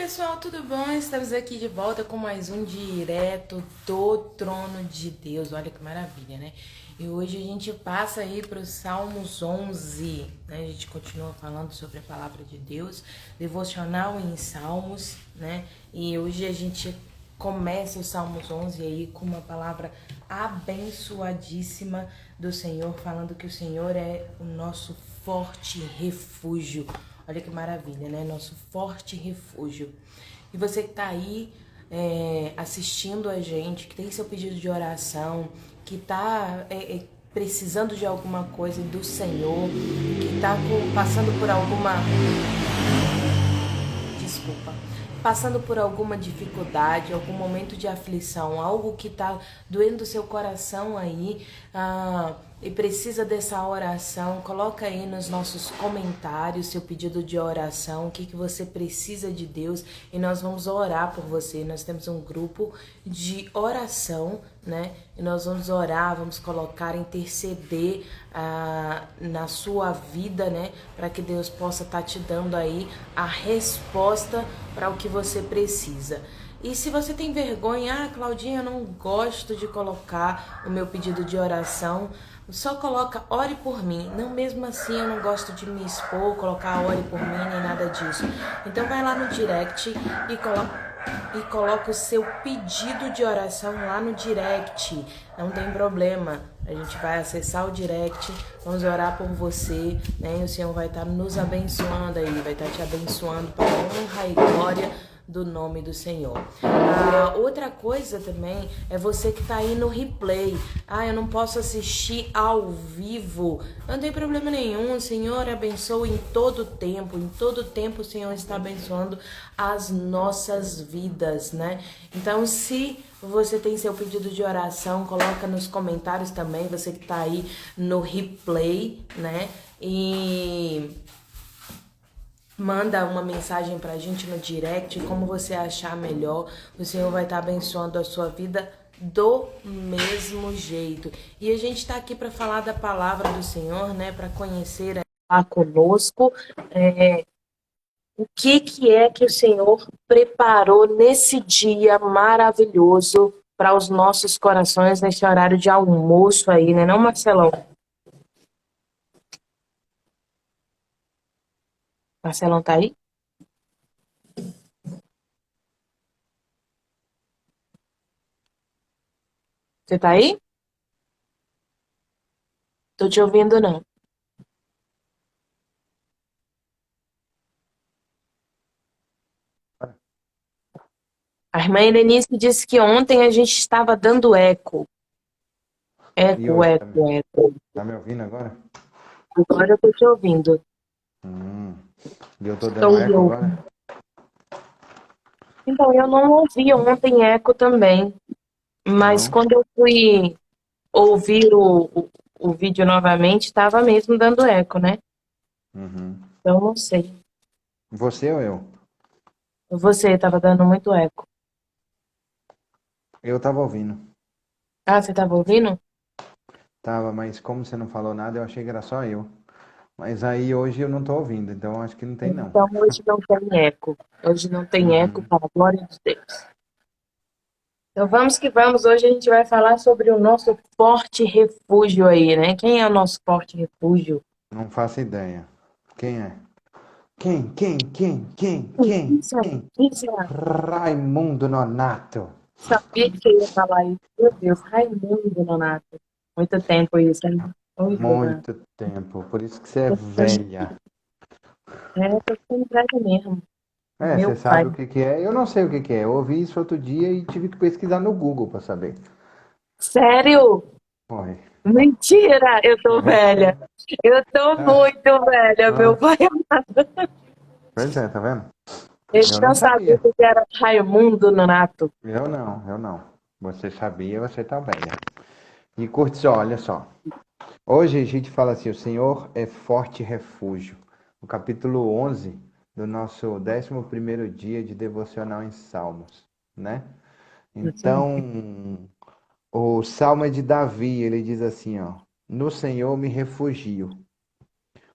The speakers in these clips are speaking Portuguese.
pessoal, tudo bom? Estamos aqui de volta com mais um direto do trono de Deus. Olha que maravilha, né? E hoje a gente passa aí para os Salmos 11, né? A gente continua falando sobre a palavra de Deus, devocional em Salmos, né? E hoje a gente começa os Salmos 11 aí com uma palavra abençoadíssima do Senhor, falando que o Senhor é o nosso forte refúgio. Olha que maravilha, né? Nosso forte refúgio. E você que tá aí assistindo a gente, que tem seu pedido de oração, que tá precisando de alguma coisa do Senhor, que tá passando por alguma desculpa, passando por alguma dificuldade, algum momento de aflição, algo que está doendo o seu coração aí, e precisa dessa oração, coloca aí nos nossos comentários seu pedido de oração, o que você precisa de Deus, e nós vamos orar por você. Nós temos um grupo de oração, né? E nós vamos orar, vamos colocar, interceder na sua vida, né? Para que Deus possa estar te dando aí a resposta para o que você precisa. E se você tem vergonha, Claudinha, eu não gosto de colocar o meu pedido de oração, só coloca ore por mim. Não, mesmo assim eu não gosto de me expor, colocar ore por mim, nem nada disso. Então vai lá no direct e coloca o seu pedido de oração lá no direct. Não tem problema. A gente vai acessar o direct, vamos orar por você, né? E o Senhor vai estar nos abençoando aí, vai estar te abençoando para a honra e glória do nome do Senhor. Outra coisa também é você que tá aí no replay. Eu não posso assistir ao vivo. Não tem problema nenhum. O Senhor abençoa em todo tempo. Em todo tempo o Senhor está abençoando as nossas vidas, né? Então, se você tem seu pedido de oração, coloca nos comentários também, você que tá aí no replay, né? E manda uma mensagem pra gente no direct, como você achar melhor. O Senhor vai estar abençoando a sua vida do mesmo jeito. E a gente está aqui para falar da palavra do Senhor, né? Para conhecer lá conosco o que é que o Senhor preparou nesse dia maravilhoso para os nossos corações, nesse horário de almoço aí, né, não, Marcelão? Marcelão tá aí? Você tá aí? Tô te ouvindo, não. A irmã Helenice disse que ontem a gente estava dando eco. E Eco, hoje, eco, eco. tá me ouvindo agora? Agora eu tô te ouvindo. Hum. E eu tô dando Estou eco ouvindo. agora? Então, eu não ouvi ontem eco também, mas Não? quando eu fui ouvir o vídeo novamente, estava mesmo dando eco, né? Uhum. Então, não sei. Você ou eu? Você estava dando muito eco. Eu tava ouvindo. Você estava ouvindo? Tava, mas como você não falou nada, eu achei que era só eu. Mas aí hoje eu não tô ouvindo, então acho que não tem não. Então, hoje não tem eco. Hoje não tem eco, Uhum. para a glória de Deus. Então vamos que vamos. Hoje a gente vai falar sobre o nosso forte refúgio aí, né? Quem é o nosso forte refúgio? Não faço ideia. Quem é? Quem? Quem será? Quem será? Raimundo Nonato. Sabia que você ia falar isso. Meu Deus, Raimundo Nonato. Muito tempo isso, hein? Muito tempo. Muito tempo, por isso que você é velha. Tô ficando velha mesmo. É, Meu você pai. sabe o que que é? Eu não sei o que que é. Eu ouvi isso outro dia e tive que pesquisar no Google para saber. Sério? Foi. Mentira! Eu tô velha. Eu tô Ah, muito velha, meu ah, pai. pois é, tá vendo? Ele Eu não não sabia sabia. que era Raimundo Nonato. Eu não. Você sabia, você tá velha. E curte só, olha só. Hoje a gente fala assim, o Senhor é forte refúgio. O capítulo 11 do nosso 11º dia de devocional em Salmos, né? Então, o Salmo é de Davi, ele diz assim, ó: No Senhor me refugio.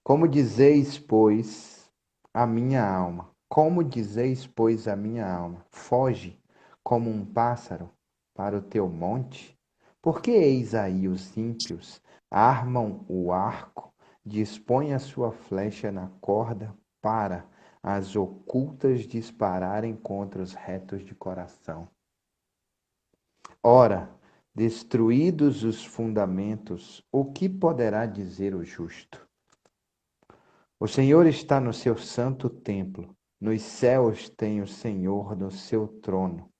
Como dizeis, pois, a minha alma. Como dizeis, pois, a minha alma, foge como um pássaro para o teu monte? Porque eis aí os ímpios armam o arco, dispõem a sua flecha na corda para as ocultas dispararem contra os retos de coração. Ora, destruídos os fundamentos, o que poderá dizer o justo? O Senhor está no seu santo templo, nos céus tem o Senhor no seu trono.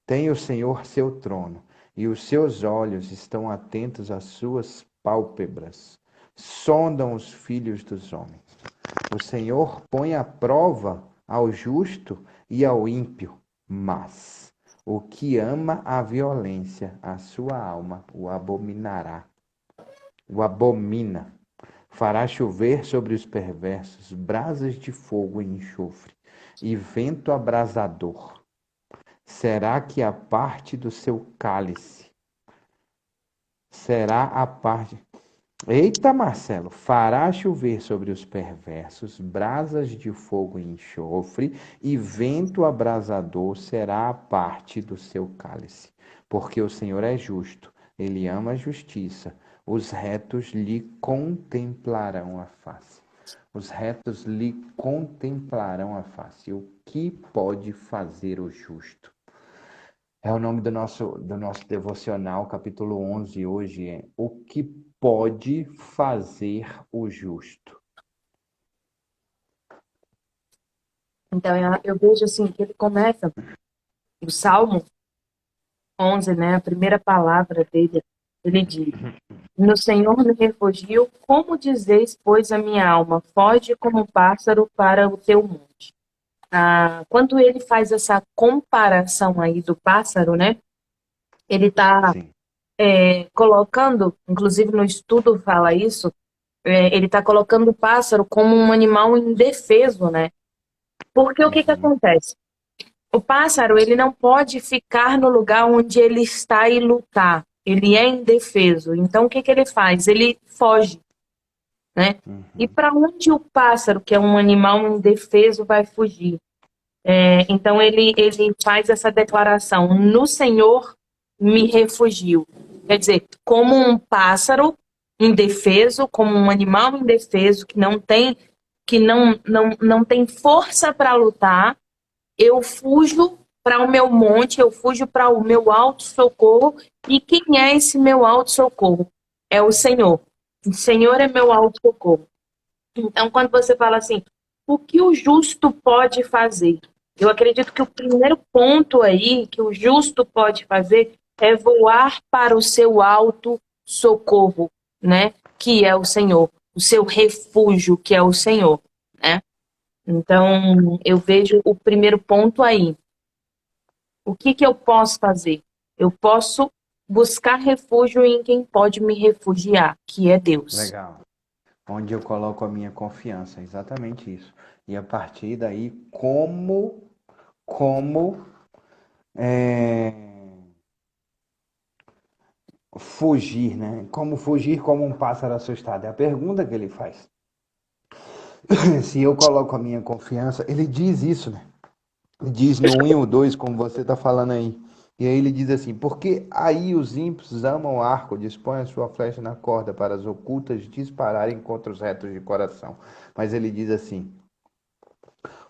Tem o Senhor seu trono, e os seus olhos estão atentos às suas pálpebras. Sondam os filhos dos homens. O Senhor põe à prova ao justo e ao ímpio, mas o que ama a violência, a sua alma o abominará. O abomina. Fará chover sobre os perversos brasas de fogo e enxofre, e vento abrasador. Será que a parte do seu cálice será a parte. Eita, Marcelo, fará chover sobre os perversos brasas de fogo e enxofre, e vento abrasador será a parte do seu cálice. Porque o Senhor é justo, ele ama a justiça, os retos lhe contemplarão a face. Os retos lhe contemplarão a face. O que pode fazer o justo? É o nome do nosso devocional, capítulo 11, hoje é o que pode fazer o justo. Então, eu vejo assim, que ele começa o Salmo 11, né? A primeira palavra dele, ele diz: no Senhor me refugio, como dizeis, pois a minha alma foge como pássaro para o teu monte. Quando ele faz essa comparação aí do pássaro, né? Ele está Sim. colocando, inclusive no estudo fala isso, ele está colocando o pássaro como um animal indefeso, né? Porque o que acontece? O pássaro, ele não pode ficar no lugar onde ele está e lutar. Ele é indefeso. Então, o que ele faz? Ele foge, né? E para onde o pássaro, que é um animal indefeso, vai fugir? Então, ele faz essa declaração: no Senhor me refugio. Quer dizer, como um pássaro indefeso, como um animal indefeso que não tem força para lutar, eu fujo para o meu monte, eu fujo para o meu alto socorro. E quem é esse meu alto socorro? É o Senhor. O Senhor é meu alto socorro. Então, quando você fala assim, o que o justo pode fazer? Eu acredito que o primeiro ponto aí que o justo pode fazer é voar para o seu alto socorro, né? Que é o Senhor, o seu refúgio, que é o Senhor, né? Então, eu vejo o primeiro ponto aí. O que eu posso fazer? Eu posso buscar refúgio em quem pode me refugiar, que é Deus. Legal. Onde eu coloco a minha confiança, exatamente isso. E a partir daí, como fugir, né? Como fugir como um pássaro assustado? É a pergunta que ele faz. Se eu coloco a minha confiança, ele diz isso, né? Ele diz no 1 e o 2, como você está falando aí. E aí ele diz assim: porque aí os ímpios amam o arco, dispõem a sua flecha na corda para as ocultas dispararem contra os retos de coração. Mas ele diz assim: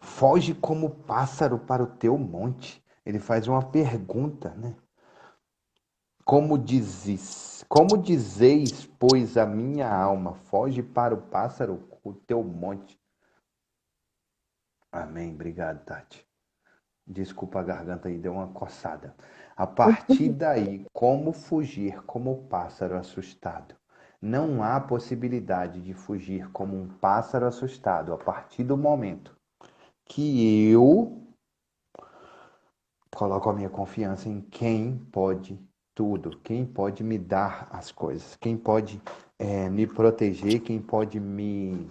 foge como pássaro para o teu monte. Ele faz uma pergunta, né? Como dizeis, pois a minha alma, foge para o pássaro, o teu monte. Amém. Obrigado, Tati. Desculpa a garganta aí, deu uma coçada. A partir daí, como fugir como pássaro assustado? Não há possibilidade de fugir como um pássaro assustado a partir do momento que eu coloco a minha confiança em quem pode tudo, quem pode me dar as coisas, quem pode me proteger, quem pode me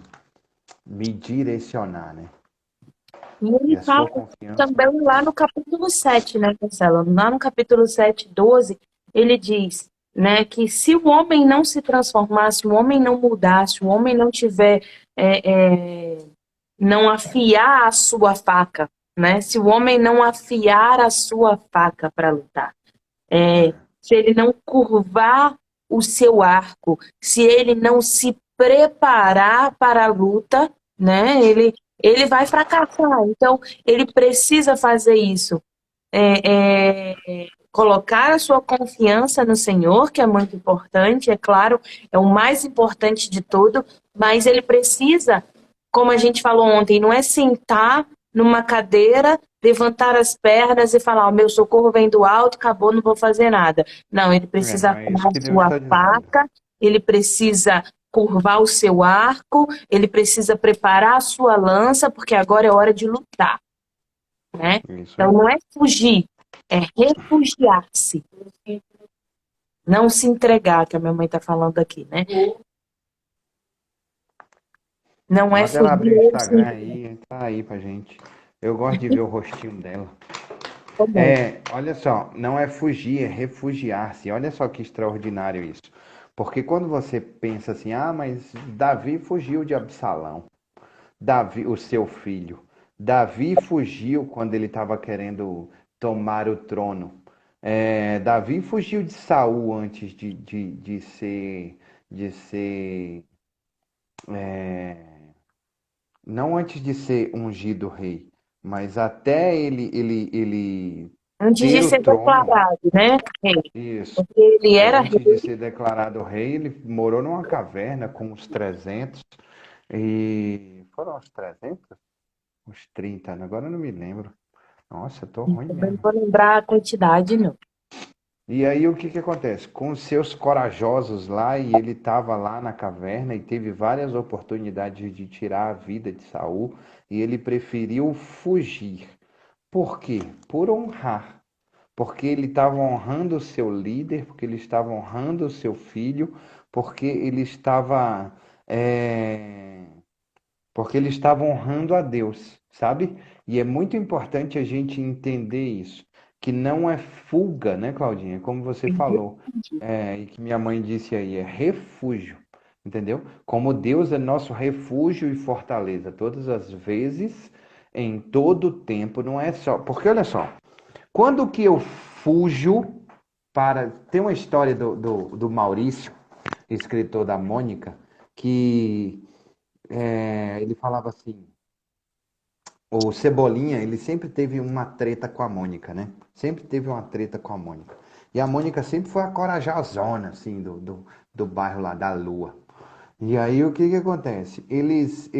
direcionar, né? E E ele a sua fala confiança. também lá no capítulo 7, né, Marcelo? Lá no capítulo 7, 12, ele diz, né, que se o homem não se transformar, se o homem não mudar, se o homem não tiver não afiar a sua faca, né? Se o homem não afiar a sua faca para lutar, se ele não curvar o seu arco, se ele não se preparar para a luta, né? Ele vai fracassar. Então, ele precisa fazer isso. Colocar a sua confiança no Senhor, que é muito importante, é claro, é o mais importante de tudo, mas ele precisa, como a gente falou ontem, não é sentar numa cadeira, levantar as pernas e falar, o meu socorro vem do alto, acabou, não vou fazer nada. Não, ele precisa Não é isso afiar que a Deus sua está dizendo. faca, ele precisa curvar o seu arco, ele precisa preparar a sua lança, porque agora é hora de lutar, né? Isso Então aí. não é fugir, é refugiar-se. Não se entregar, que a minha mãe está falando aqui, né? Não é Manda ela fugir abrir o ou se Instagram entregar. aí, tá aí pra gente. Eu gosto de ver o rostinho dela. Tá bom. Olha só, não é fugir, é refugiar-se. Olha só que extraordinário isso. Porque quando você pensa assim, ah, mas Davi fugiu de Absalão, Davi, o seu filho. Davi fugiu quando ele estava querendo tomar o trono. Davi fugiu de Saul antes de ser, não antes de ser ungido rei, mas até ele Antes de ter o ser trono. declarado, né? Rei. Isso. Porque ele era Antes de rei. ser declarado rei, ele morou numa caverna com uns 300. E foram uns 300? Uns 30, né? Agora eu não me lembro. Nossa, eu tô ruim Também não mesmo. vou lembrar a quantidade, não. E aí o que que acontece? Com os seus corajosos lá, e ele estava lá na caverna e teve várias oportunidades de tirar a vida de Saul, e ele preferiu fugir. Por quê? Por honrar. Porque ele estava honrando o seu líder, porque ele estava honrando o seu filho, porque ele estava é, porque ele estava honrando a Deus, sabe? E é muito importante a gente entender isso, que não é fuga, né, Claudinha? Como você falou, e que minha mãe disse aí, é refúgio, entendeu? Como Deus é nosso refúgio e fortaleza, todas as vezes, em todo o tempo, não é só. Porque olha só, quando que eu fujo para. Tem uma história do Maurício, escritor da Mônica, que ele falava assim: o Cebolinha, ele sempre teve uma treta com a Mônica, né? Sempre teve uma treta com a Mônica. E a Mônica sempre foi a corajosona, assim, do bairro lá da Lua. E aí o que que acontece? Eles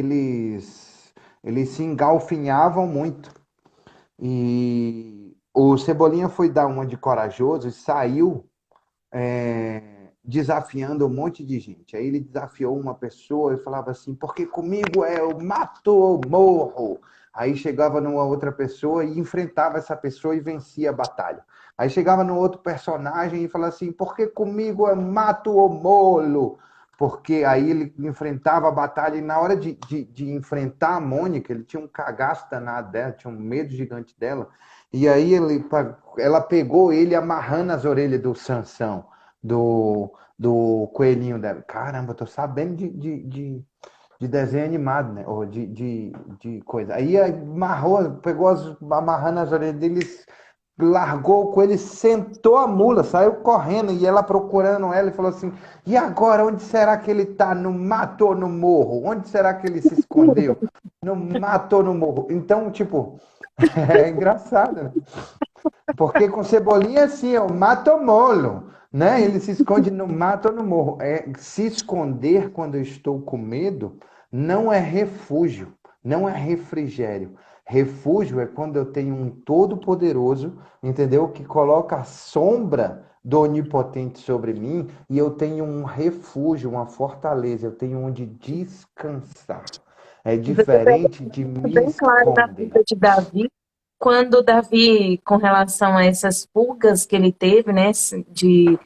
se engalfinhavam muito. E o Cebolinha foi dar uma de corajoso e saiu desafiando um monte de gente. Aí ele desafiou uma pessoa e falava assim, porque comigo é eu mato ou morro. Aí chegava numa outra pessoa e enfrentava essa pessoa e vencia a batalha. Aí chegava no outro personagem e falava assim, porque comigo é mato ou molo. Porque aí ele enfrentava a batalha e na hora de enfrentar a Mônica, ele tinha um cagaço danado dela, tinha um medo gigante dela. E aí ela pegou ele amarrando as orelhas do Sansão do coelhinho dela. Caramba, eu tô sabendo de desenho animado, né? Ou de coisa. Aí amarrou, amarrando as orelhas deles, largou o coelho, sentou a mula, saiu correndo e ela procurando ela e falou assim: e agora, onde será que ele tá? No mato ou no morro? Onde será que ele se escondeu? No mato ou no morro? Então, tipo, é engraçado, né? Porque com Cebolinha, assim, é o mato ou molo, né? Ele se esconde no mato ou no morro. Se esconder quando eu estou com medo não é refúgio, não é refrigério. Refúgio é quando eu tenho um todo-poderoso, entendeu? Que coloca a sombra do onipotente sobre mim e eu tenho um refúgio, uma fortaleza, eu tenho onde descansar. É E você pega diferente de me bem claro na esconder. vida de Davi, quando Davi, com relação a essas fugas que ele teve, né, de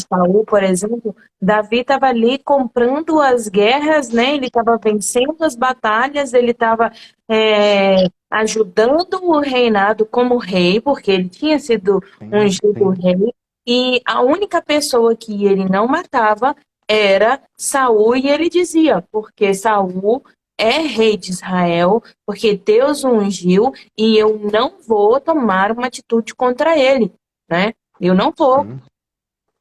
Saul, por exemplo, Davi estava ali comprando as guerras, né, ele estava vencendo as batalhas, ele estava ajudando o reinado como rei, porque ele tinha sido Sim, ungido sim. rei, e a única pessoa que ele não matava era Saul, e ele dizia, porque Saul é rei de Israel, porque Deus o ungiu e eu não vou tomar uma atitude contra ele, né? Eu não vou. Sim.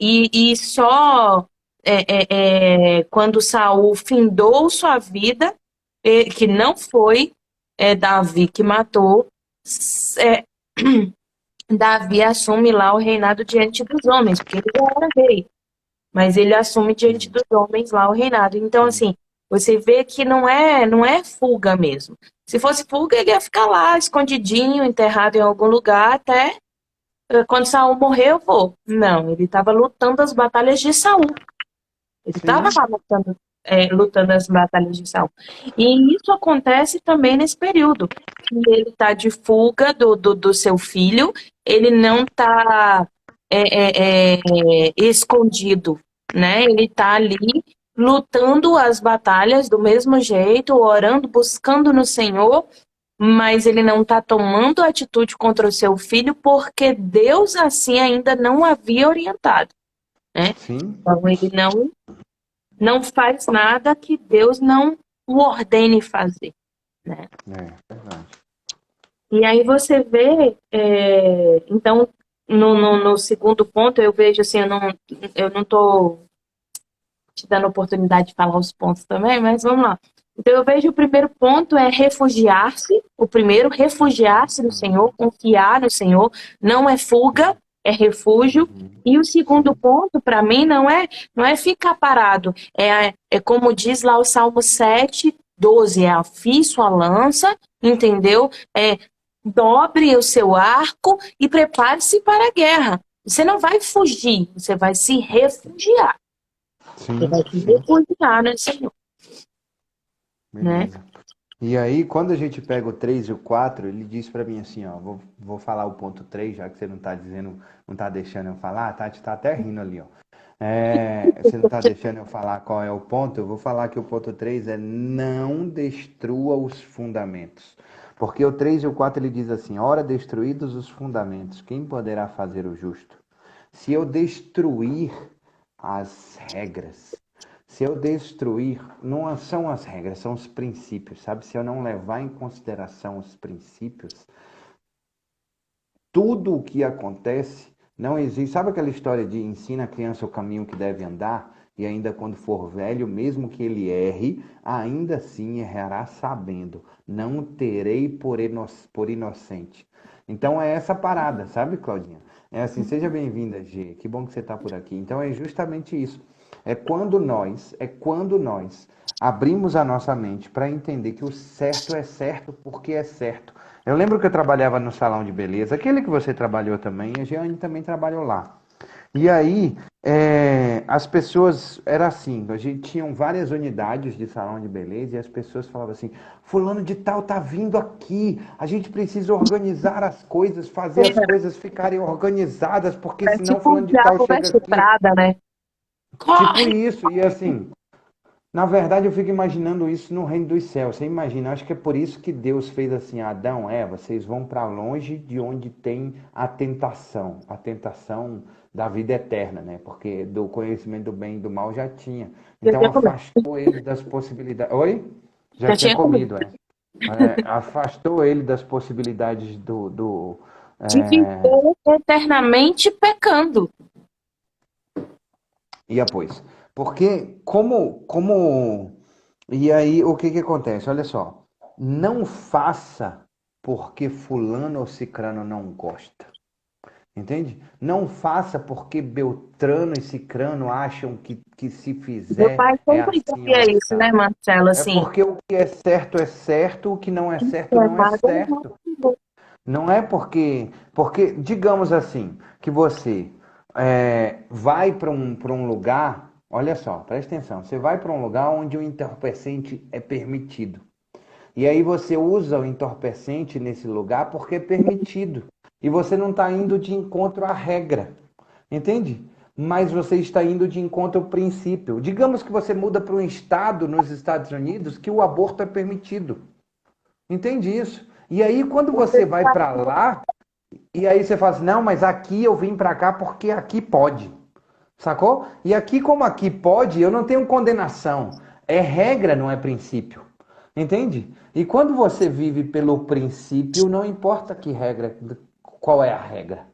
E só quando Saul findou sua vida, que não foi Davi que matou, é, Davi assume lá o reinado diante dos homens, porque ele já era rei, mas ele assume diante Sim. dos homens lá o reinado. Então, Sim. assim, você vê que não é fuga mesmo. Se fosse fuga, ele ia ficar lá, escondidinho, enterrado em algum lugar, até quando Saul morreu, eu vou. Não, ele estava lutando as batalhas de Saul. Ele estava Sim. lá lutando as batalhas de Saul. E isso acontece também nesse período. Que ele está de fuga do seu filho, ele não está escondido, né? Ele está ali lutando as batalhas do mesmo jeito, orando, buscando no Senhor, mas ele não está tomando atitude contra o seu filho porque Deus assim ainda não havia orientado, né? Sim. Então ele não faz nada que Deus não o ordene fazer, né? É verdade. E aí você vê, então, no segundo ponto, eu vejo assim, eu não estou te dando oportunidade de falar os pontos também, mas vamos lá. Então eu vejo o primeiro ponto é refugiar-se, o primeiro, refugiar-se no Senhor, confiar no Senhor, não é fuga, é refúgio. Uhum. E o segundo Sim. ponto, para mim, não é ficar parado. É como diz lá o Salmo 7:12, é afie sua lança, entendeu? Dobre o seu arco e prepare-se para a guerra. Você não vai fugir, você vai se refugiar. Você Sim. vai se Sim. refugiar no Senhor, né? Beleza. E aí, quando a gente pega o 3 e o 4, ele diz pra mim assim, ó, vou falar o ponto 3, já que você não tá dizendo, não tá deixando eu falar, a Tati tá até rindo ali, ó. Você não tá deixando eu falar qual é o ponto, eu vou falar que o ponto 3 é não destrua os fundamentos. Porque o 3 e o 4 ele diz assim, ora destruídos os fundamentos, quem poderá fazer o justo? Se eu destruir as regras, se eu destruir, não são as regras, são os princípios, sabe? Se eu não levar em consideração os princípios, tudo o que acontece não existe. Sabe aquela história de ensina a criança o caminho que deve andar? E ainda quando for velho, mesmo que ele erre, ainda assim errará sabendo. Não terei por inocente. Então é essa parada, sabe, Claudinha? É assim, seja bem-vinda, G. Que bom que você está por aqui. Então é justamente isso. É quando nós abrimos a nossa mente para entender que o certo é certo porque é certo. Eu lembro que eu trabalhava no salão de beleza, aquele que você trabalhou também, a Jeane também trabalhou lá. E aí, as pessoas, era assim, a gente tinha várias unidades de salão de beleza e as pessoas falavam assim, fulano de tal tá vindo aqui, a gente precisa organizar as coisas, fazer as coisas ficarem organizadas, porque É senão tipo o fulano de tal diabo chega veste aqui. Prada, né? Tipo Corre! isso, e assim, na verdade, eu fico imaginando isso no reino dos céus. Você imagina, acho que é por isso que Deus fez assim, Adão, Eva, vocês vão para longe de onde tem a tentação da vida eterna, né? Porque do conhecimento do bem e do mal já tinha. Já Então tinha comido. afastou ele das possibilidades. Oi? Já Já tinha tinha comido. comido, é. Afastou ele das possibilidades do De viver eternamente pecando. e após. Porque e aí o que que acontece? Olha só, não faça porque fulano ou cicrano não gosta. Entende? Não faça porque Beltrano e Cicrano acham que se Meu fizer pai é sempre assim ou dizia isso, né, assado. Marcelo? É Assim, porque o que é certo, o que não é certo, é não é errado, é certo. errado. Não é porque digamos assim, que você vai para um lugar, olha só, presta atenção, você vai para um lugar onde o entorpecente é permitido. E aí você usa o entorpecente nesse lugar porque é permitido. E você não está indo de encontro à regra. Entende? Mas você está indo de encontro ao princípio. Digamos que você muda para um estado nos Estados Unidos que o aborto é permitido. Entende isso? E aí, quando você vai para lá, e aí você fala assim, não, mas aqui eu vim para cá porque aqui pode. Sacou? E aqui, como aqui pode, eu não tenho condenação. É regra, não é princípio. Entende? E quando você vive pelo princípio, não importa que regra, qual é a regra.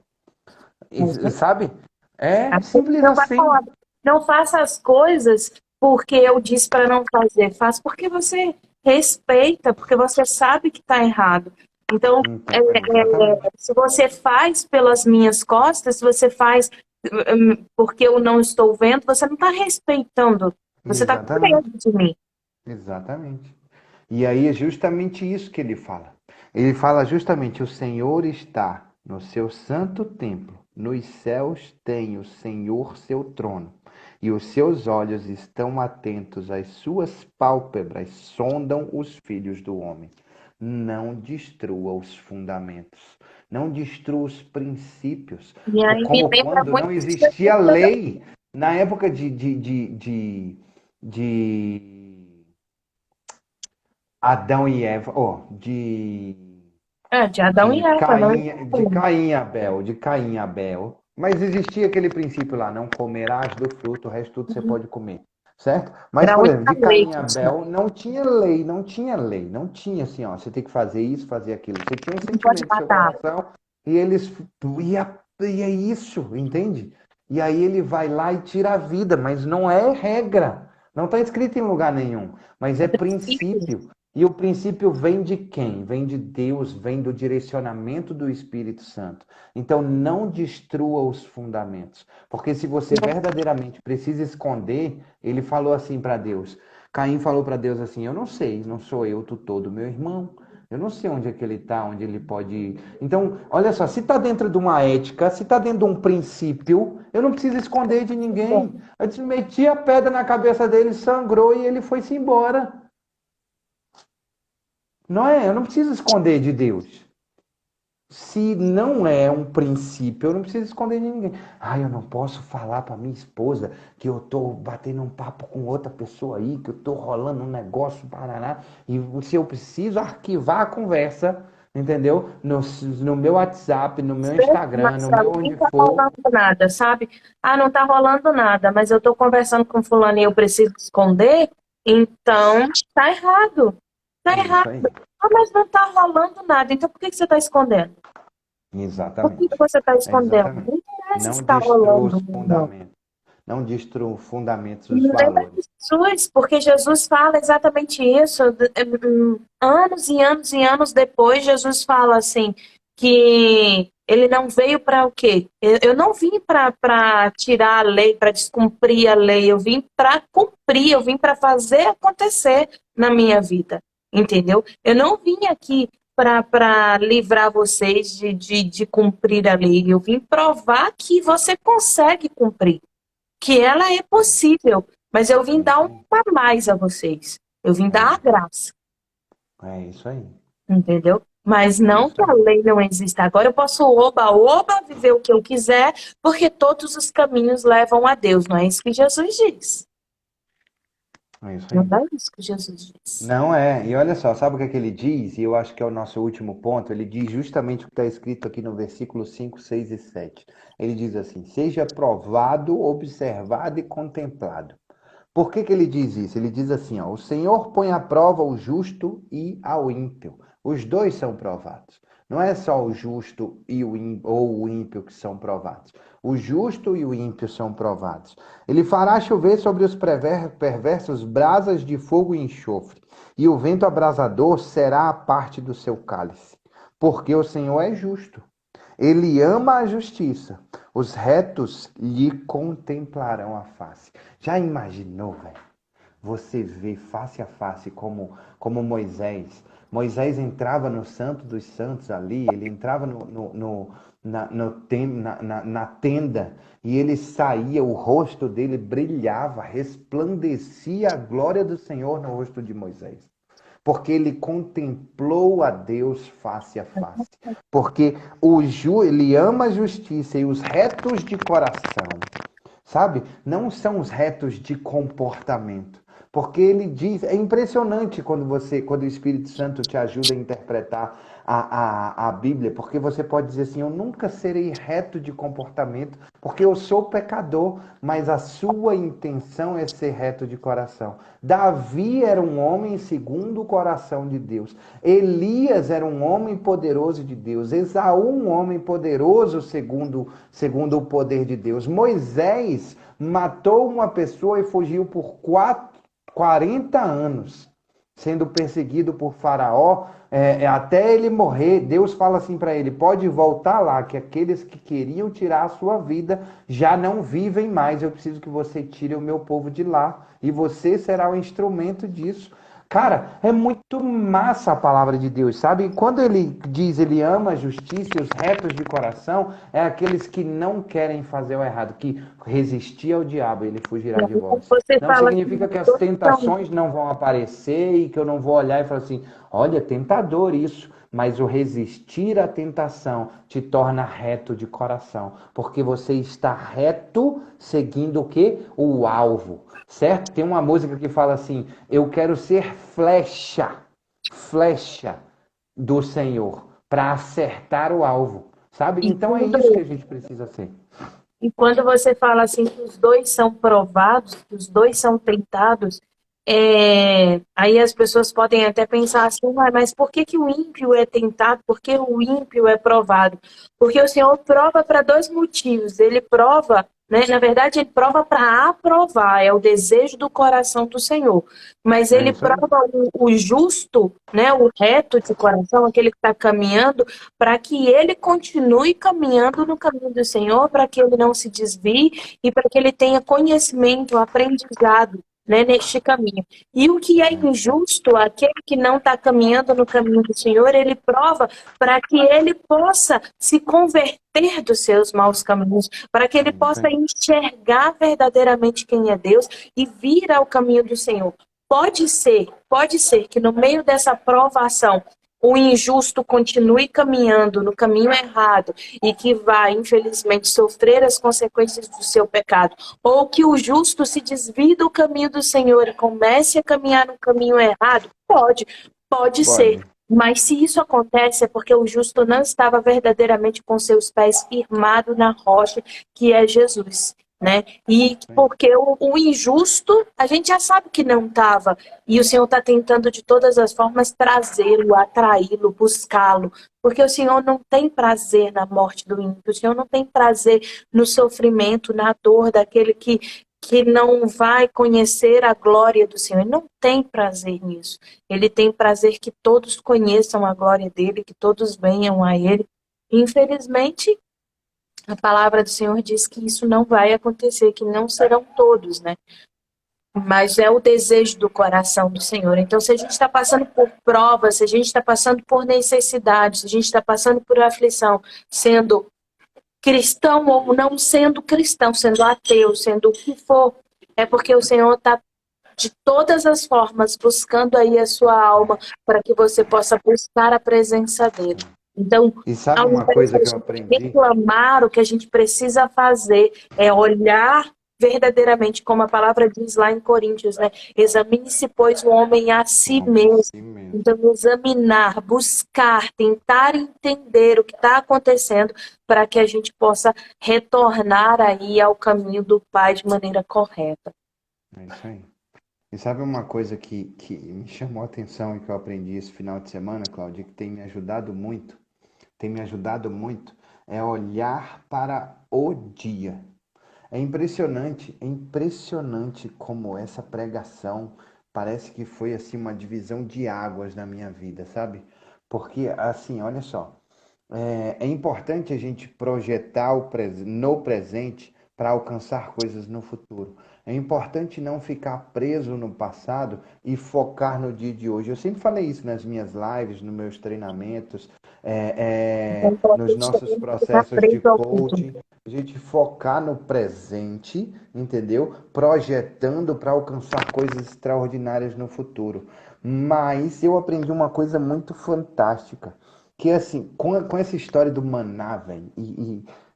Sabe? A É gente simples não vai assim. falar, não faça as coisas porque eu disse para não fazer, faça porque você respeita, porque você sabe que está errado. Então, Então, exatamente. se você faz pelas minhas costas, se você faz porque eu não estou vendo, você não está respeitando, você está com Exatamente. medo de mim. Exatamente. E aí é justamente isso que ele fala. Ele fala justamente: o Senhor está no seu santo templo, nos céus tem o Senhor seu trono, e os seus olhos estão atentos, às suas pálpebras sondam os filhos do homem. Não destrua os fundamentos, não destrua os princípios, E aí me como lembra quando muito não de existia Jesus também. lei na época de Adão e Eva, De Adão e Eva, não de existe. Caim e Abel. Mas existia aquele princípio lá, não comerás do fruto, o resto tudo você pode comer, certo? Mas, Era a por exemplo, única de lei Caim e que tinha. Abel não tinha lei, não tinha assim, ó, você tem que fazer isso, fazer aquilo. Você tinha um Não pode sentimento no seu matar. coração e e é isso, entende? E aí ele vai lá e tira a vida, mas não é regra, não está escrito em lugar nenhum, mas É é princípio. princípio. E o princípio vem de quem? Vem de Deus, vem do direcionamento do Espírito Santo. Então não destrua os fundamentos, porque se você verdadeiramente precisa esconder, ele falou assim para Deus. Caim falou para Deus assim: eu não sei, não sou eu o tutor do meu irmão. Eu não sei onde é que ele está, onde ele pode ir. Então, olha só, se está dentro de uma ética, se está dentro de um princípio, eu não preciso esconder de ninguém. Eu meti a pedra na cabeça dele, sangrou e ele foi-se embora. Não é? Eu não preciso esconder de Deus. Se não é um princípio, eu não preciso esconder de ninguém. Ah, eu não posso falar para minha esposa que eu tô batendo um papo com outra pessoa aí, que eu tô rolando um negócio, paraná. E se eu preciso arquivar a conversa, entendeu? No meu WhatsApp, no meu Instagram, no Marcelo, meu nem onde tá for. rolando nada, sabe? Ah, não tá rolando nada, mas eu tô conversando com fulano e eu preciso esconder, então tá errado. Tá É isso errado. aí. Ah, mas não tá rolando nada, então por que que você tá escondendo? Por que que Exatamente. você tá É escondendo? exatamente. Não interessa Não se tá destrua rolando os ou não. fundamentos. Não destrua os fundamentos, os Lembra de valores. Jesus, porque Jesus fala exatamente isso. Anos e anos e anos depois, Jesus fala assim que ele não veio para o quê? Eu não vim para tirar a lei, para descumprir a lei. Eu vim para cumprir, eu vim para fazer acontecer na minha vida, entendeu? Eu não vim aqui para livrar vocês de cumprir a lei. Eu vim provar que você consegue cumprir, que ela é possível, mas eu vim É dar isso um aí. a mais a vocês. Eu vim É dar a isso aí. graça, É isso aí. entendeu? Mas É não isso que a aí. lei não exista. Agora eu posso oba-oba, viver o que eu quiser, porque todos os caminhos levam a Deus. Não é isso que Jesus diz. É isso Não aí. é isso que Jesus diz. Não é. E olha só, sabe o que é que ele diz? E eu acho que é o nosso último ponto. Ele diz justamente o que está escrito aqui no versículo 5, 6 e 7. Ele diz assim: seja provado, observado e contemplado. Por que que ele diz isso? Ele diz assim, ó, o Senhor põe à prova o justo e ao ímpio. Os dois são provados. Não é só o justo ou o ímpio que são provados. O justo e o ímpio são provados. Ele fará chover sobre os perversos brasas de fogo e enxofre, e o vento abrasador será a parte do seu cálice. Porque o Senhor é justo. Ele ama a justiça. Os retos lhe contemplarão a face. Já imaginou, velho? Você vê face a face como Moisés. Moisés entrava no Santo dos Santos ali, ele entrava na tenda e ele saía, o rosto dele brilhava, resplandecia a glória do Senhor no rosto de Moisés. Porque ele contemplou a Deus face a face. Porque ele ama a justiça e os retos de coração, sabe? Não são os retos de comportamento. Porque ele diz, é impressionante quando o Espírito Santo te ajuda a interpretar a Bíblia, porque você pode dizer assim, eu nunca serei reto de comportamento, porque eu sou pecador, mas a sua intenção é ser reto de coração. Davi era um homem segundo o coração de Deus. Elias era um homem poderoso de Deus. Esaú, um homem poderoso segundo o poder de Deus. Moisés matou uma pessoa e fugiu por 40 anos, sendo perseguido por Faraó, até ele morrer. Deus fala assim para ele: pode voltar lá, que aqueles que queriam tirar a sua vida já não vivem mais. Eu preciso que você tire o meu povo de lá, e você será o instrumento disso. Cara, é muito massa a palavra de Deus, sabe? Quando ele diz ele ama a justiça e os retos de coração, é aqueles que não querem fazer o errado, que resistir ao diabo, ele fugirá de vós. Você Não fala que significa que as tentações não vão aparecer e que eu não vou olhar e falar assim, olha, tentador isso. Mas o resistir à tentação te torna reto de coração, porque você está reto seguindo o quê? O alvo, certo? Tem uma música que fala assim, eu quero ser flecha do Senhor, para acertar o alvo, sabe? e Então é quando, isso que a gente precisa ser. e quando você fala assim que os dois são provados, que os dois são tentados, aí as pessoas podem até pensar assim, mas por que que o ímpio é tentado? Por que o ímpio é provado? Porque o Senhor prova para dois motivos. Ele prova, né? Na verdade, ele prova para aprovar, é o desejo do coração do Senhor. Mas É ele isso aí. prova o justo, né? O reto de coração, aquele que está caminhando, para que ele continue caminhando no caminho do Senhor, para que ele não se desvie e para que ele tenha conhecimento, aprendizado, né, neste caminho. E o que é injusto, aquele que não está caminhando no caminho do Senhor, ele prova para que ele possa se converter dos seus maus caminhos, para que ele É isso possa aí. enxergar verdadeiramente quem é Deus e vir ao caminho do Senhor. Pode ser que no meio dessa provação o injusto continue caminhando no caminho errado e que vai, infelizmente, sofrer as consequências do seu pecado, ou que o justo se desvie do caminho do Senhor e comece a caminhar no caminho errado, pode ser. Pode. Mas se isso acontece é porque o justo não estava verdadeiramente com seus pés firmados na rocha, que é Jesus, né? E porque o injusto, a gente já sabe que não estava. E o Senhor está tentando de todas as formas trazê-lo, atraí-lo, buscá-lo. Porque o Senhor não tem prazer na morte do ímpio, o Senhor não tem prazer no sofrimento, na dor daquele que não vai conhecer a glória do Senhor. Ele não tem prazer nisso. Ele tem prazer que todos conheçam a glória dele, que todos venham a ele. Infelizmente, a palavra do Senhor diz que isso não vai acontecer, que não serão todos, né? Mas é o desejo do coração do Senhor. Então, se a gente está passando por provas, se a gente está passando por necessidades, se a gente está passando por aflição, sendo cristão ou não sendo cristão, sendo ateu, sendo o que for, é porque o Senhor está de todas as formas buscando aí a sua alma para que você possa buscar a presença dele. Então, E sabe ao uma invés coisa da que eu gente aprendi? reclamar, o que a gente precisa fazer é olhar verdadeiramente, como a palavra diz lá em Coríntios, né? Examine-se, pois, o homem a si Homem mesmo. assim mesmo. Então, examinar, buscar, tentar entender o que está acontecendo para que a gente possa retornar aí ao caminho do Pai de maneira correta. É isso aí. E sabe uma coisa que me chamou a atenção e que eu aprendi esse final de semana, Cláudia, que tem me ajudado muito, é olhar para o dia. É impressionante como essa pregação parece que foi assim uma divisão de águas na minha vida, sabe? Porque assim, olha só, é importante a gente projetar no presente para alcançar coisas no futuro. É importante não ficar preso no passado e focar no dia de hoje. Eu sempre falei isso nas minhas lives, nos meus treinamentos, Então, nos importante nossos também não ficar processos de preso ao futuro. coaching. A gente focar no presente, entendeu? Projetando para alcançar coisas extraordinárias no futuro. Mas eu aprendi uma coisa muito fantástica que assim, com essa história do maná, velho,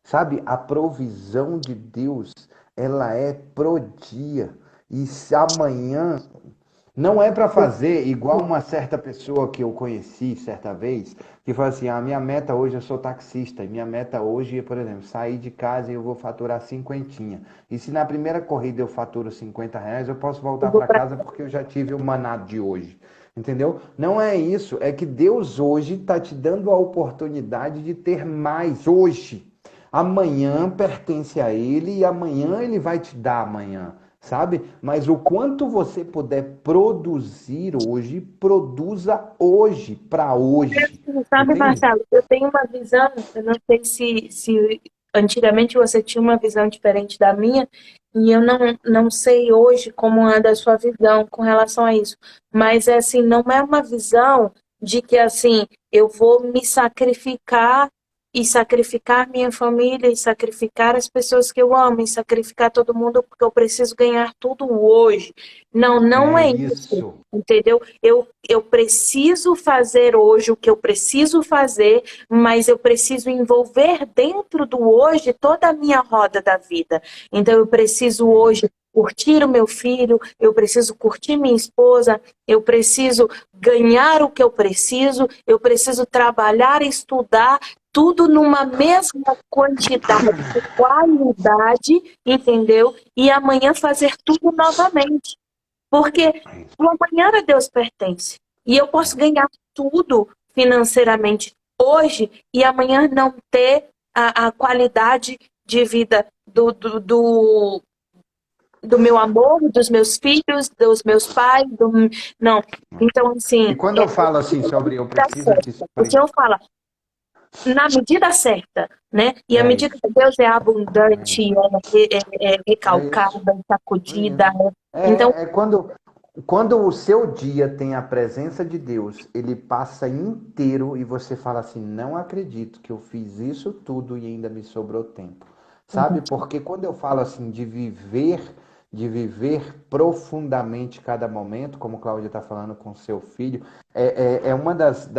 sabe, a provisão de Deus, ela é pro dia. E se amanhã não é para fazer igual uma certa pessoa que eu conheci certa vez, que falou assim: a minha meta hoje, eu sou taxista, e minha meta hoje é, por exemplo, sair de casa e eu vou faturar cinquentinha. E se na primeira corrida eu faturo R$ 50, eu posso Eu voltar vou para pra... casa porque eu já tive o manado de hoje. Entendeu? Não é isso, é que Deus hoje está te dando a oportunidade de ter mais hoje. Amanhã pertence a Ele e amanhã Ele vai te dar amanhã, sabe? Mas o quanto você puder produzir hoje, produza hoje, para hoje, Sabe, entende? Marcelo, eu tenho uma visão, eu não sei se antigamente você tinha uma visão diferente da minha, e eu não sei hoje como anda a sua visão com relação a isso. Mas, é assim, não é uma visão de que, assim, eu vou me sacrificar e sacrificar minha família, e sacrificar as pessoas que eu amo, e sacrificar todo mundo porque eu preciso ganhar tudo hoje. Não, não É é isso. isso. Entendeu? Eu preciso fazer hoje o que eu preciso fazer, mas eu preciso envolver dentro do hoje toda a minha roda da vida. Então, eu preciso É hoje isso. curtir o meu filho, eu preciso curtir minha esposa, eu preciso ganhar o que eu preciso trabalhar e estudar, tudo numa mesma quantidade, qualidade, entendeu? E amanhã fazer tudo novamente. Porque É isso. o amanhã a Deus pertence. E eu posso É. ganhar tudo financeiramente hoje e amanhã não ter a qualidade de vida do meu amor, dos meus filhos, dos meus pais. Não. Então, E assim, quando eu falo assim sobre eu dá preciso certo. O desprender. Senhor fala, na medida certa, né? E a É medida isso. de Deus é É abundante, isso. é É recalcada, isso. é É sacudida. isso. Então, É quando o seu dia tem a presença de Deus, ele passa inteiro e você fala assim: não acredito que eu fiz isso tudo e ainda me sobrou tempo. Sabe? Porque quando eu falo assim de viver profundamente cada momento, como Cláudia está falando com seu filho, é uma das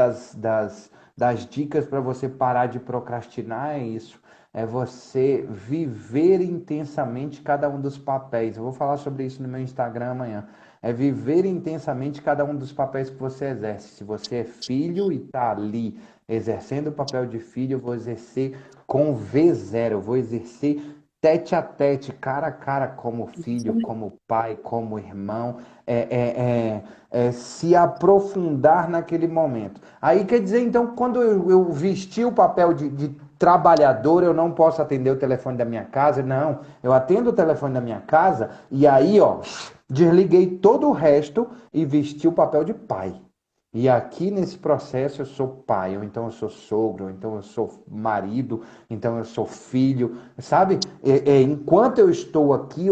dicas para você parar de procrastinar, é isso. É você viver intensamente cada um dos papéis. Eu vou falar sobre isso no meu Instagram amanhã. É viver intensamente cada um dos papéis que você exerce. Se você é filho e está ali exercendo o papel de filho, eu vou exercer com V0, eu vou exercer tete a tete, cara a cara, como filho, como pai, como irmão, se aprofundar naquele momento. Aí quer dizer, então, quando eu vestir o papel de trabalhador, eu não posso atender o telefone da minha casa? Não, eu atendo o telefone da minha casa e aí, ó, desliguei todo o resto e vesti o papel de pai. E aqui nesse processo eu sou pai, ou então eu sou sogro, ou então eu sou marido, então eu sou filho, sabe? Enquanto eu estou aqui.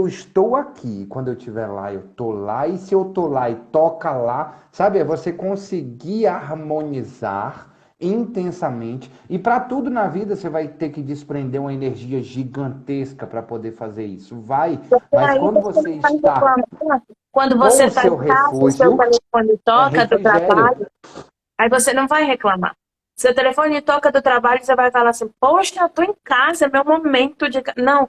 Quando eu estiver lá, eu estou lá. E se eu estou lá e toca lá, sabe? É você conseguir harmonizar intensamente. E para tudo na vida você vai ter que desprender uma energia gigantesca para poder fazer isso. Vai, mas aí quando você você não vai está reclamar. Quando com você o está seu em casa, o seu refúgio, telefone é toca do refrigério. trabalho, aí você não vai reclamar. Seu telefone toca do trabalho, você vai falar assim, poxa, eu estou em casa, é meu momento de... Não,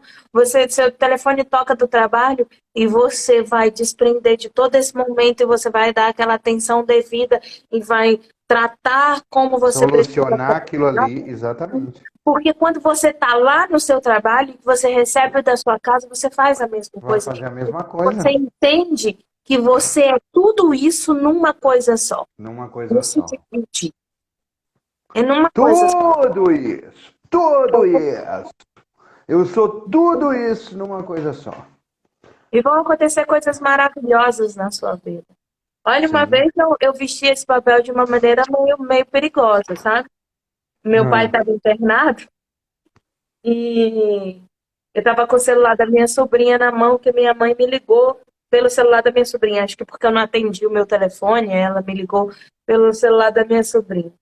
seu telefone toca do trabalho e você vai desprender de todo esse momento e você vai dar aquela atenção devida e vai tratar como você precisa Solucionar aquilo tratar. ali, exatamente. Porque quando você está lá no seu trabalho, que você recebe da sua casa, você faz a mesma Vai coisa. fazer a mesma Você coisa entende que você é tudo isso numa coisa só. numa coisa Não se só. divide. É numa coisa só. Tudo isso, tudo isso. Eu sou tudo isso numa coisa só. E vão acontecer coisas maravilhosas na sua vida. Olha, uma Sim. vez eu vesti esse papel de uma maneira meio perigosa, sabe? Meu pai Ah, estava internado e eu estava com o celular da minha sobrinha na mão, que minha mãe me ligou pelo celular da minha sobrinha. Acho que porque eu não atendi o meu telefone, ela me ligou pelo celular da minha sobrinha.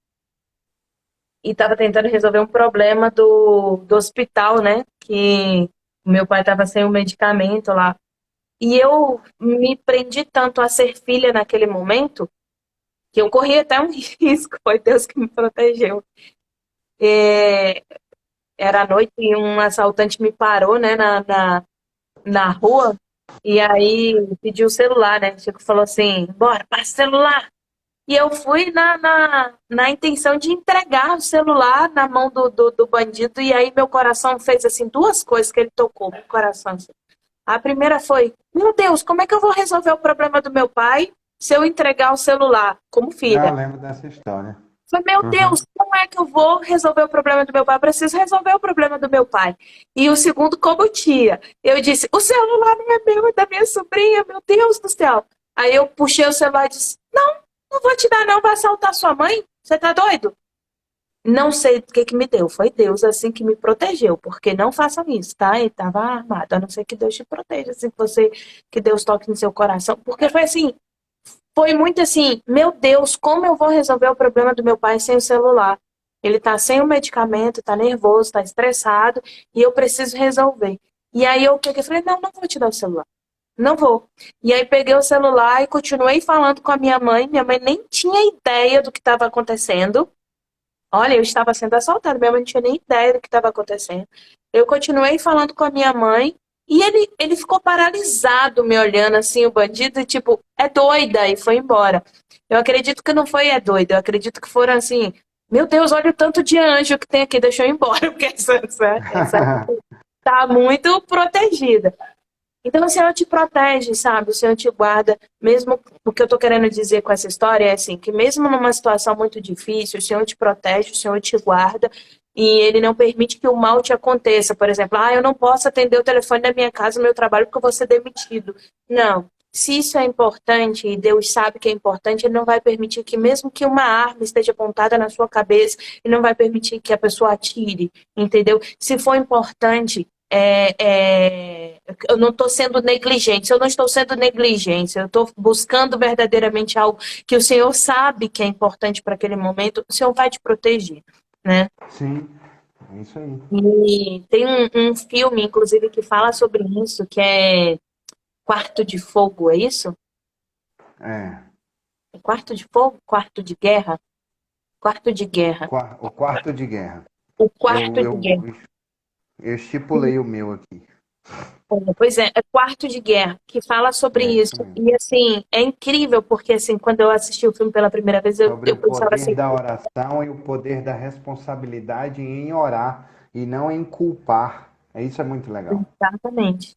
E estava tentando resolver um problema do hospital, né? Que o meu pai estava sem o medicamento lá. E eu me prendi tanto a ser filha naquele momento que eu corri até um risco. Foi Deus que me protegeu. É, era à noite e um assaltante me parou, né, na rua. E aí pediu o celular, né? Chico falou assim, bora, passa o celular. E eu fui na intenção de entregar o celular na mão do bandido, e aí meu coração fez assim duas coisas que ele tocou meu coração. Assim. A primeira foi, meu Deus, como é que eu vou resolver o problema do meu pai se eu entregar o celular como Não, eu filha? lembro dessa história. Falei, meu Uhum. Deus, como é que eu vou resolver o problema do meu pai? Eu preciso resolver o problema do meu pai. E o segundo, como tia. Eu disse, o celular não é meu, é da minha sobrinha, meu Deus do céu. Aí eu puxei o celular e disse, não vou te dar não, vai assaltar sua mãe? Você tá doido? Não sei o que me deu, foi Deus assim que me protegeu, porque não façam isso, tá? Ele estava armado, a não ser que Deus te proteja, assim, que Deus toque no seu coração, porque foi assim, foi muito assim, meu Deus, como eu vou resolver o problema do meu pai sem o celular? Ele tá sem o medicamento, tá nervoso, tá estressado, e eu preciso resolver. E aí eu peguei e falei, não vou te dar o celular. Não vou. E aí peguei o celular e continuei falando com a minha mãe. Minha mãe nem tinha ideia do que estava acontecendo. Olha, eu estava sendo assaltada, minha mãe não tinha nem ideia do que estava acontecendo. Eu continuei falando com a minha mãe e ele ficou paralisado me olhando assim, o bandido, e tipo, é doida, e foi embora. Eu acredito que não foi é doida, eu acredito que foram assim, meu Deus, olha o tanto de anjo que tem aqui, deixa eu ir embora, porque essa tá muito protegida. Então o Senhor te protege, sabe? O Senhor te guarda, mesmo o que eu estou querendo dizer com essa história é assim, que mesmo numa situação muito difícil, o Senhor te protege, o Senhor te guarda e Ele não permite que o mal te aconteça. Por exemplo, eu não posso atender o telefone da minha casa, no meu trabalho, porque eu vou ser demitido. Não. Se isso é importante e Deus sabe que é importante, Ele não vai permitir que, mesmo que uma arma esteja apontada na sua cabeça, Ele não vai permitir que a pessoa atire, entendeu? Se for importante, eu não estou sendo negligente, eu não estou sendo negligente, eu estou buscando verdadeiramente algo que o Senhor sabe que é importante para aquele momento, o Senhor vai te proteger, né? Sim, é isso aí. E tem um filme, inclusive, que fala sobre isso, que é Quarto de Fogo, é isso? É. É Quarto de Fogo? Quarto de Guerra? Quarto de Guerra. O quarto de guerra. O Quarto Eu, de eu, Guerra. eu estipulei o meu aqui. Pois é Quarto de Guerra, que fala sobre É isso isso. mesmo. E, assim, é incrível, porque, assim, quando eu assisti o filme pela primeira vez, Sobre eu o pensava poder assim, da oração e o poder da responsabilidade em orar e não em culpar. Isso é muito legal. exatamente.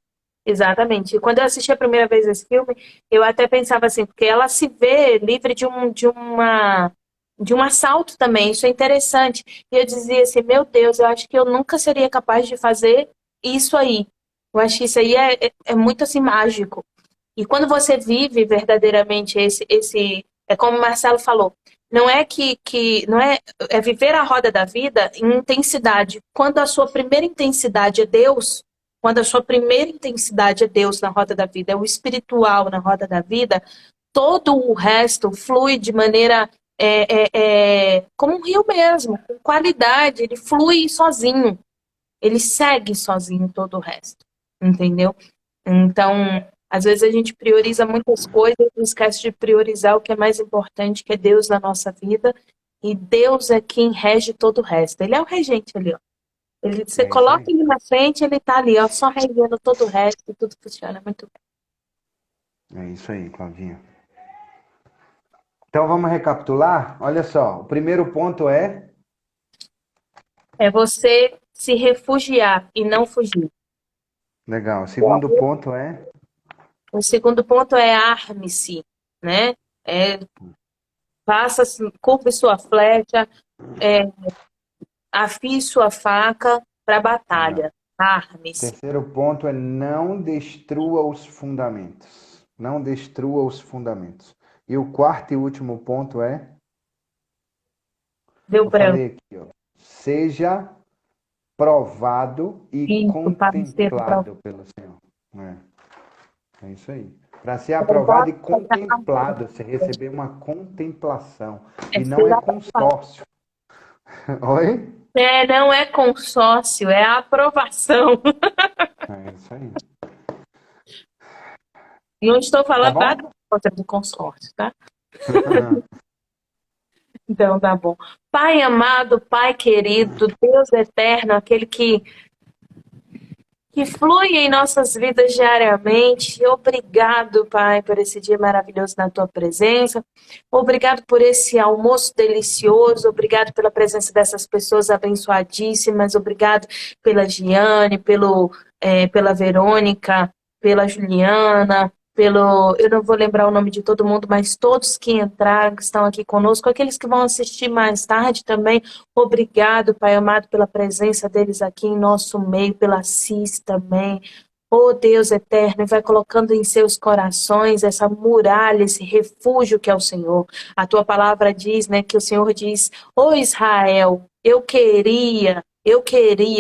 Exatamente. E quando eu assisti a primeira vez esse filme, eu até pensava assim, porque ela se vê livre de um assalto também, isso é interessante. E eu dizia assim, meu Deus, eu acho que eu nunca seria capaz de fazer isso aí. Eu acho que isso aí é muito assim mágico. E quando você vive verdadeiramente é como o Marcelo falou, não é não é, é viver a roda da vida em intensidade. Quando a sua primeira intensidade é Deus, quando a sua primeira intensidade é Deus na roda da vida, é o espiritual na roda da vida, todo o resto flui de maneira como um rio mesmo, com qualidade, ele flui sozinho, ele segue sozinho todo o resto, entendeu? Então, às vezes a gente prioriza muitas coisas e esquece de priorizar o que é mais importante, que é Deus na nossa vida. E Deus é quem rege todo o resto. Ele é o regente ali, ó. Você É isso coloca aí. ele na frente, ele tá ali, ó, só regendo todo o resto e tudo funciona muito bem. É isso aí, Claudinha. Então vamos recapitular? Olha só, o primeiro ponto é. É você se refugiar e não fugir. Legal. O segundo ponto é. O segundo ponto é arme-se, né? É, faça, curve sua flecha, é, afie sua faca para a Legal. batalha. Arme-se. Terceiro ponto é não destrua os fundamentos. Não destrua os fundamentos. E o quarto e último ponto é, Deu eu branco. falei aqui, ó, seja provado e Isso, para ser contemplado provado. pelo Senhor. É isso aí. Para ser aprovado e contemplado, você receber uma contemplação. É E não ser é aprovado. consórcio. Oi? Não é consórcio, é aprovação. É isso aí. E não estou Tá falando nada bom? contra do consórcio, tá? Então, tá bom. Pai amado, Pai querido, Deus eterno, aquele que que flui em nossas vidas diariamente. Obrigado, Pai, por esse dia maravilhoso na tua presença. Obrigado por esse almoço delicioso. Obrigado pela presença dessas pessoas abençoadíssimas. Obrigado pela Giane, pela Verônica, pela Juliana, eu não vou lembrar o nome de todo mundo, mas todos que entraram, que estão aqui conosco, aqueles que vão assistir mais tarde também. Obrigado, Pai amado, pela presença deles aqui em nosso meio, pela Cis também. Oh Deus eterno, vai colocando em seus corações essa muralha, esse refúgio que é o Senhor. A tua palavra diz, né, que o Senhor diz: ô Israel, eu queria,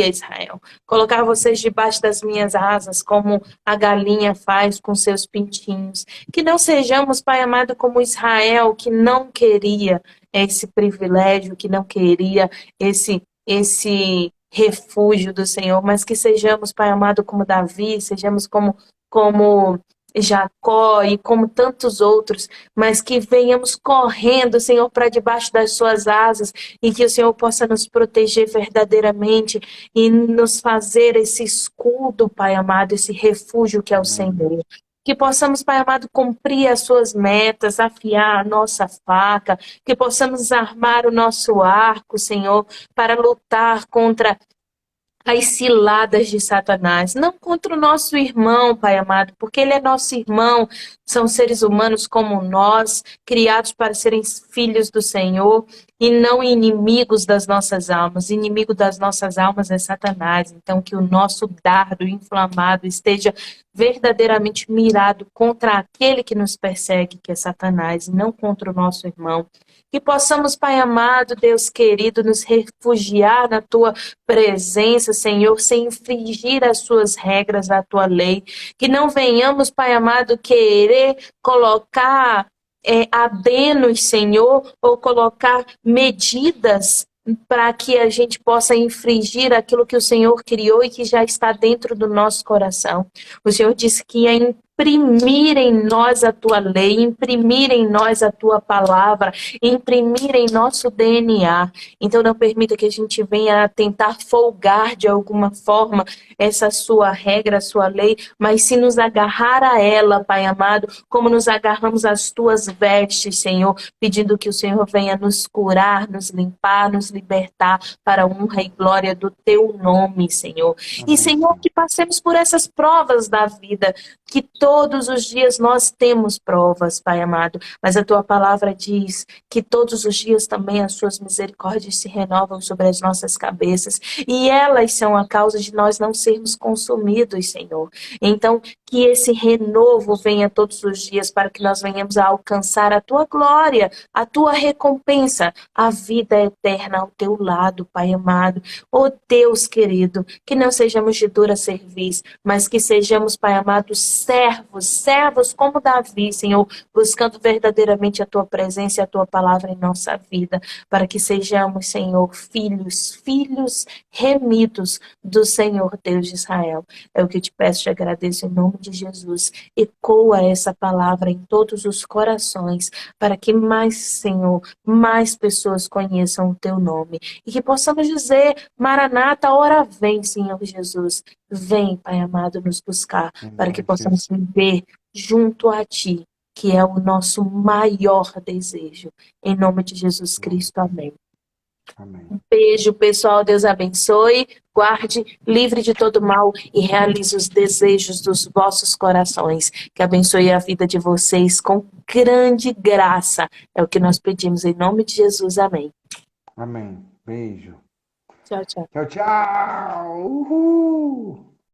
Israel, colocar vocês debaixo das minhas asas, como a galinha faz com seus pintinhos. Que não sejamos, Pai amado, como Israel, que não queria esse privilégio, que não queria esse refúgio do Senhor, mas que sejamos, Pai amado, como Davi, sejamos como Jacó e como tantos outros, mas que venhamos correndo, Senhor, para debaixo das suas asas e que o Senhor possa nos proteger verdadeiramente e nos fazer esse escudo, Pai amado, esse refúgio que é o Amém. Senhor. Que possamos, Pai amado, cumprir as suas metas, afiar a nossa faca, que possamos armar o nosso arco, Senhor, para lutar contra as ciladas de Satanás, não contra o nosso irmão, Pai amado, porque ele é nosso irmão, são seres humanos como nós, criados para serem filhos do Senhor e não inimigos das nossas almas. Inimigo das nossas almas é Satanás, então que o nosso dardo inflamado esteja verdadeiramente mirado contra aquele que nos persegue, que é Satanás, e não contra o nosso irmão. Que possamos, Pai amado, Deus querido, nos refugiar na tua presença, Senhor, sem infringir as suas regras, a tua lei. Que não venhamos, Pai amado, querer colocar adenos, Senhor, ou colocar medidas para que a gente possa infringir aquilo que o Senhor criou e que já está dentro do nosso coração. O Senhor disse que ia imprimir em nós a tua lei, imprimir em nós a tua palavra, imprimir em nosso DNA. Então não permita que a gente venha tentar folgar de alguma forma essa sua regra, a sua lei, mas se nos agarrar a ela, Pai amado, como nos agarramos às tuas vestes, Senhor, pedindo que o Senhor venha nos curar, nos limpar, nos libertar para a honra e glória do teu nome, Senhor. E, Amém, Senhor, Senhor. que passemos por essas provas da vida, que todos os dias nós temos provas, Pai amado, mas a tua palavra diz que todos os dias também as suas misericórdias se renovam sobre as nossas cabeças, e elas são a causa de nós não sermos consumidos, Senhor. Então, que esse renovo venha todos os dias para que nós venhamos a alcançar a tua glória, a tua recompensa, a vida eterna ao teu lado, Pai amado. Oh Deus querido, que não sejamos de dura cerviz, mas que sejamos, Pai amado, servos como Davi, Senhor, buscando verdadeiramente a tua presença e a tua palavra em nossa vida, para que sejamos, Senhor, filhos remidos do Senhor Deus de Israel. É o que eu te peço, te agradeço em nome de Jesus. Ecoa essa palavra em todos os corações, para que mais, Senhor, mais pessoas conheçam o teu nome. E que possamos dizer: Maranata, a hora vem, Senhor Jesus. Vem, Pai amado, nos buscar, Em para que nome de possamos Jesus. viver junto a Ti, que é o nosso maior desejo. Em nome de Jesus Cristo, amém. Amém. Beijo, pessoal. Deus abençoe, guarde, livre de todo mal e realize os desejos dos vossos corações. Que abençoe a vida de vocês com grande graça. É o que nós pedimos em nome de Jesus. Amém. Amém. Beijo. Tchau, tchau. Tchau, tchau. Uhul.